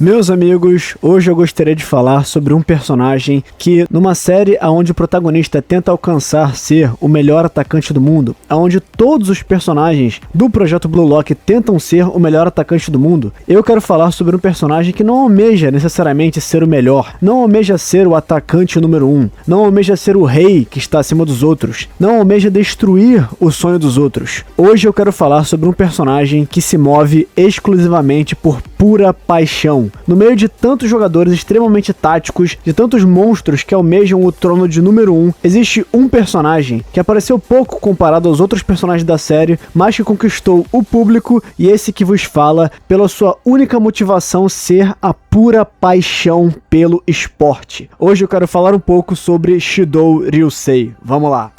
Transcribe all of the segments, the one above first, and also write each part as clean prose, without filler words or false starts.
Meus amigos, hoje eu gostaria de falar sobre um personagem que, numa série onde o protagonista tenta alcançar ser o melhor atacante do mundo, onde todos os personagens do Projeto Blue Lock tentam ser o melhor atacante do mundo, eu quero falar sobre um personagem que não almeja necessariamente ser o melhor, não almeja ser o atacante número 1, não almeja ser o rei que está acima dos outros, não almeja destruir o sonho dos outros. Hoje eu quero falar sobre um personagem que se move exclusivamente por pura paixão. No meio de tantos jogadores extremamente táticos, de tantos monstros que almejam o trono de número 1, existe um personagem que apareceu pouco comparado aos outros personagens da série, mas que conquistou o público, e esse que vos fala pela sua única motivação ser a pura paixão pelo esporte. Hoje eu quero falar um pouco sobre Shidou Ryusei. Vamos lá!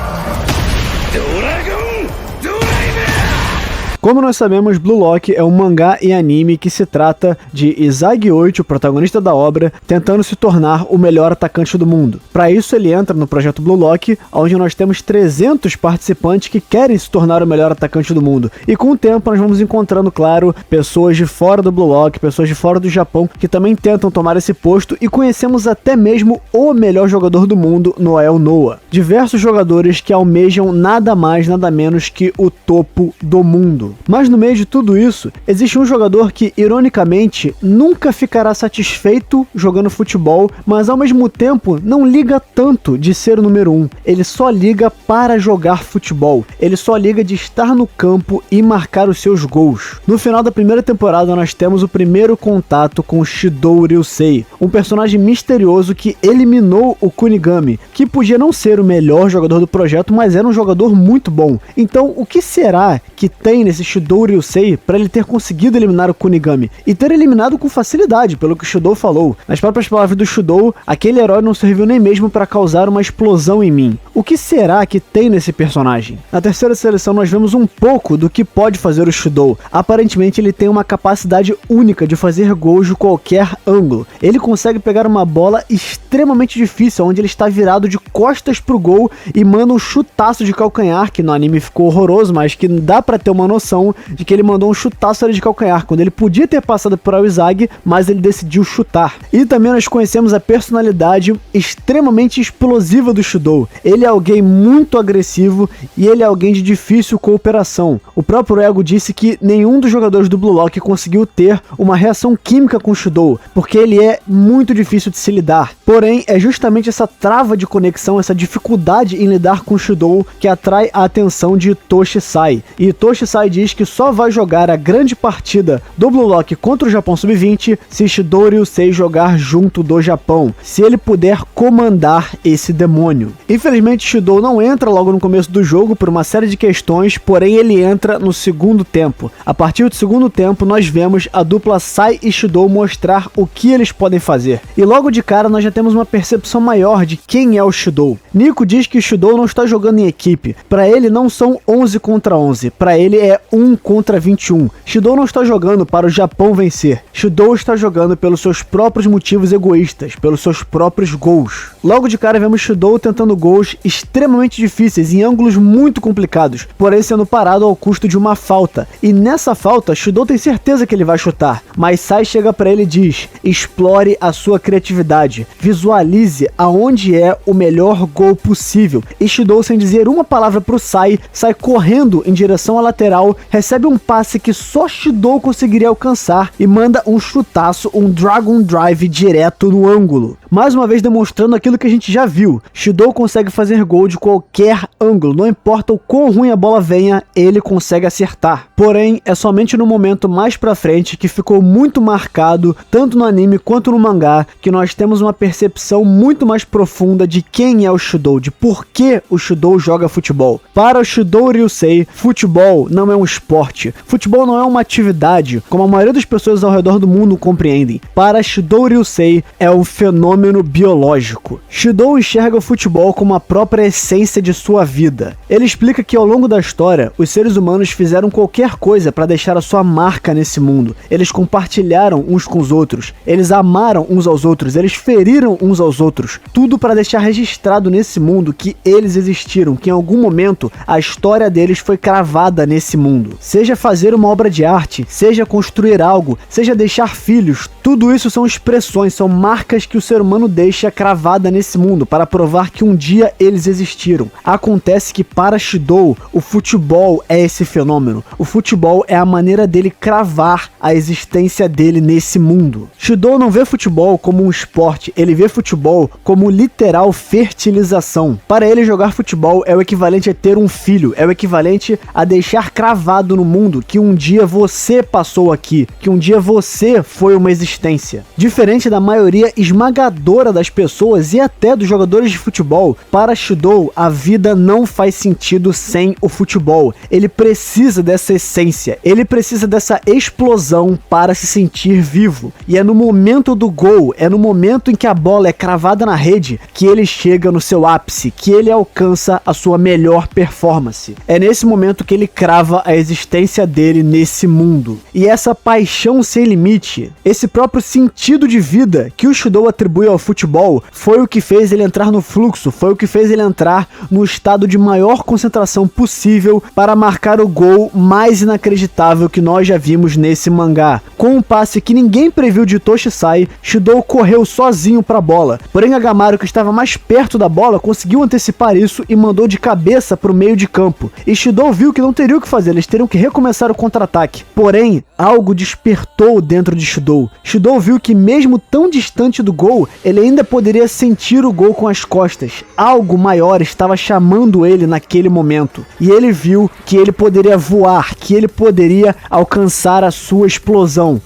Como nós sabemos, Blue Lock é um mangá e anime que se trata de Izagi Oichi, o protagonista da obra, tentando se tornar o melhor atacante do mundo. Para isso ele entra no projeto Blue Lock, onde nós temos 300 participantes que querem se tornar o melhor atacante do mundo. E com o tempo nós vamos encontrando, claro, pessoas de fora do Blue Lock, pessoas de fora do Japão, que também tentam tomar esse posto, e conhecemos até mesmo o melhor jogador do mundo, Noel Noah. Diversos jogadores que almejam nada mais, nada menos que o topo do mundo. Mas no meio de tudo isso, existe um jogador que, ironicamente, nunca ficará satisfeito jogando futebol, mas ao mesmo tempo não liga tanto de ser o número 1. Ele só liga para jogar futebol. Ele só liga de estar no campo e marcar os seus gols. No final da primeira temporada, nós temos o primeiro contato com Shidou Ryusei, um personagem misterioso que eliminou o Kunigami, que podia não ser o melhor jogador do projeto, mas era um jogador muito bom. Então, o que será que tem nesse Shidou Ryusei para ele ter conseguido eliminar o Kunigami? E ter eliminado com facilidade, pelo que o Shidou falou. Nas próprias palavras do Shidou, aquele herói não serviu nem mesmo para causar uma explosão em mim. O que será que tem nesse personagem? Na terceira seleção nós vemos um pouco do que pode fazer o Shidou. Aparentemente ele tem uma capacidade única de fazer gols de qualquer ângulo. Ele consegue pegar uma bola extremamente difícil, onde ele está virado de costas pro gol e manda um chutaço de calcanhar, que no anime ficou horroroso, mas que dá para ter uma noção de que ele mandou um chutaço de calcanhar, quando ele podia ter passado por Aoizagi, mas ele decidiu chutar. E também nós conhecemos a personalidade extremamente explosiva do Shidou. Ele é alguém muito agressivo e ele é alguém de difícil cooperação. O próprio Ego disse que nenhum dos jogadores do Blue Lock conseguiu ter uma reação química com o Shidou, porque ele é muito difícil de se lidar. Porém, é justamente essa trava de conexão, essa dificuldade em lidar com o Shidou que atrai a atenção de Itoshi Sai. E Itoshi Sai diz que só vai jogar a grande partida do Blue Lock contra o Japão Sub-20 se Shidou Ryusei jogar junto do Japão, se ele puder comandar esse demônio. Infelizmente Shidou não entra logo no começo do jogo por uma série de questões, porém ele entra no segundo tempo. A partir do segundo tempo nós vemos a dupla Sai e Shidou mostrar o que eles podem fazer. E logo de cara nós já temos uma percepção maior de quem é o Shidou. Nico diz que o Shidou não está jogando em equipe. Para ele não são 11 contra 11, para ele é 1 contra 21. Shidou não está jogando para o Japão vencer. Shidou está jogando pelos seus próprios motivos egoístas, pelos seus próprios gols. Logo de cara vemos Shidou tentando gols extremamente difíceis em ângulos muito complicados, porém sendo parado ao custo de uma falta. E nessa falta, Shidou tem certeza que ele vai chutar, mas Sai chega para ele e diz: explore a sua criatividade, visualize aonde é o melhor gol possível. E Shidou, sem dizer uma palavra pro Sai, sai correndo em direção à lateral, recebe um passe que só Shidou conseguiria alcançar e manda um chutaço, um Dragon Drive direto no ângulo. Mais uma vez demonstrando aquilo que a gente já viu. Shidou consegue fazer gol de qualquer ângulo, não importa o quão ruim a bola venha, ele consegue acertar. Porém, é somente no momento mais pra frente que ficou muito marcado, tanto no anime quanto no mangá, que nós temos uma percepção muito mais profunda de quem é o Shidou, de por que o Shidou joga futebol. Para o Shidou Ryusei, futebol não é um esporte. Futebol não é uma atividade, como a maioria das pessoas ao redor do mundo compreendem. Para Shidou Ryusei, é um fenômeno fenômeno biológico. Shidou enxerga o futebol como a própria essência de sua vida. Ele explica que ao longo da história, os seres humanos fizeram qualquer coisa para deixar a sua marca nesse mundo. Eles compartilharam uns com os outros, eles amaram uns aos outros, eles feriram uns aos outros. Tudo para deixar registrado nesse mundo que eles existiram, que em algum momento a história deles foi cravada nesse mundo. Seja fazer uma obra de arte, seja construir algo, seja deixar filhos, tudo isso são expressões, são marcas que o ser humano deixa cravada nesse mundo para provar que um dia eles existiram. Acontece que para Shidou, o futebol é esse fenômeno. O futebol é a maneira dele cravar a existência dele nesse mundo. Shidou não vê futebol como um esporte, ele vê futebol como literal fertilização. Para ele, jogar futebol é o equivalente a ter um filho, é o equivalente a deixar cravado no mundo que um dia você passou aqui, que um dia você foi uma existência. Diferente da maioria esmagadora das pessoas e até dos jogadores de futebol, para Shidou a vida não faz sentido sem o futebol. Ele precisa dessa essência, ele precisa dessa explosão para se sentir vivo. E é no momento do gol, é no momento em que a bola é cravada na rede que ele chega no seu ápice, que ele alcança a sua melhor performance. É nesse momento que ele crava a existência dele nesse mundo. E essa paixão sem limite, esse próprio sentido de vida que o Shidou atribui ao futebol, foi o que fez ele entrar no fluxo, foi o que fez ele entrar no estado de maior concentração possível para marcar o gol mais inacreditável que nós já vimos nesse mangá. Com um passe que ninguém previu de Toshisai, Shidou correu sozinho para a bola, porém Agamaru, que estava mais perto da bola, conseguiu antecipar isso e mandou de cabeça para o meio de campo. E Shidou viu que não teria o que fazer, eles teriam que recomeçar o contra-ataque. Porém, algo despertou dentro de Shidou. Shidou viu que mesmo tão distante do gol, ele ainda poderia sentir o gol com as costas. Algo maior estava chamando ele naquele momento. E ele viu que ele poderia voar, que ele poderia alcançar a sua explosão.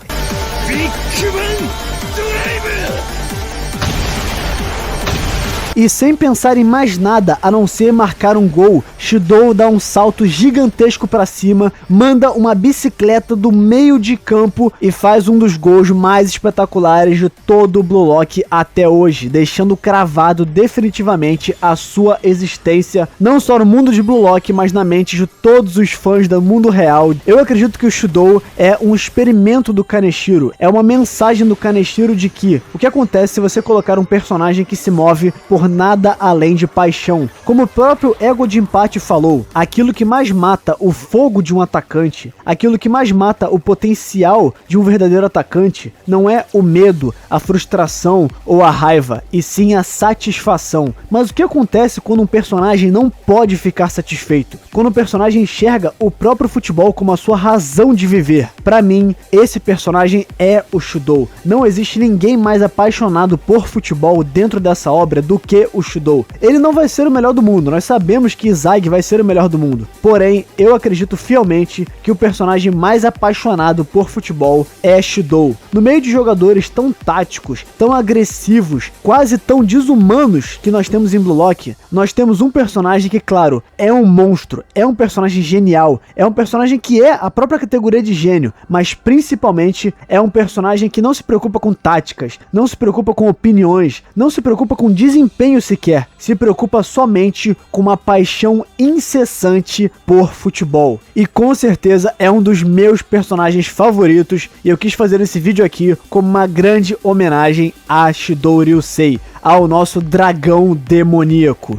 E sem pensar em mais nada a não ser marcar um gol, Shidou dá um salto gigantesco para cima, manda uma bicicleta do meio de campo e faz um dos gols mais espetaculares de todo o Blue Lock até hoje, deixando cravado definitivamente a sua existência, não só no mundo de Blue Lock, mas na mente de todos os fãs do mundo real. Eu acredito que o Shidou é um experimento do Kaneshiro, é uma mensagem do Kaneshiro de que o que acontece se você colocar um personagem que se move por nada além de paixão. Como o próprio Ego de Empate falou, aquilo que mais mata o fogo de um atacante, aquilo que mais mata o potencial de um verdadeiro atacante, não é o medo, a frustração ou a raiva, e sim a satisfação. Mas o que acontece quando um personagem não pode ficar satisfeito? Quando um personagem enxerga o próprio futebol como a sua razão de viver. Para mim, esse personagem é o Shidou. Não existe ninguém mais apaixonado por futebol dentro dessa obra do que o Shidou. Ele não vai ser o melhor do mundo, nós sabemos que Izagi vai ser o melhor do mundo, porém eu acredito fielmente que o personagem mais apaixonado por futebol é Shidou. No meio de jogadores tão táticos, tão agressivos, quase tão desumanos que nós temos em Blue Lock, nós temos um personagem que, claro, é um monstro, é um personagem genial, é um personagem que é a própria categoria de gênio, mas principalmente é um personagem que não se preocupa com táticas, não se preocupa com opiniões, não se preocupa com desempenho sequer, se preocupa somente com uma paixão incessante por futebol. E com certeza é um dos meus personagens favoritos, e eu quis fazer esse vídeo aqui como uma grande homenagem a Shidou Ryusei, ao nosso dragão demoníaco.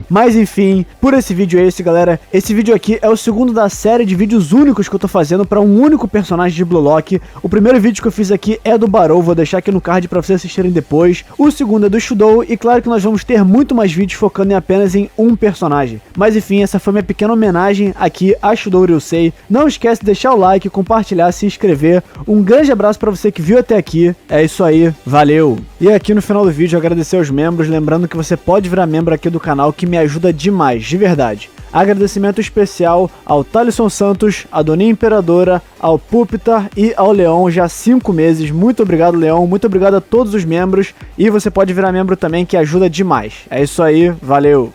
Mas enfim, por esse vídeo é esse, galera. Esse vídeo aqui é o segundo da série de vídeos únicos que eu tô fazendo para um único personagem de Blue Lock. O primeiro vídeo que eu fiz aqui é do Barou, vou deixar aqui no card para vocês assistirem depois. O segundo é do Shidou, e claro que nós vamos ter muito mais vídeos focando em apenas em um personagem. Mas enfim, essa foi minha pequena homenagem aqui a Shidou Ryusei. Não esquece de deixar o like, compartilhar, se inscrever. Um grande abraço para você que viu até aqui. É isso aí, valeu! E aqui no final do vídeo agradecer aos membros, lembrando que você pode virar membro aqui do canal, que me ajuda demais, de verdade. Agradecimento especial ao Thalisson Santos, a Doninha Imperadora, ao Pupitar e ao Leon, já há 5 meses. Muito obrigado, Leon, muito obrigado a todos os membros, e você pode virar membro também, que ajuda demais. É isso aí, valeu!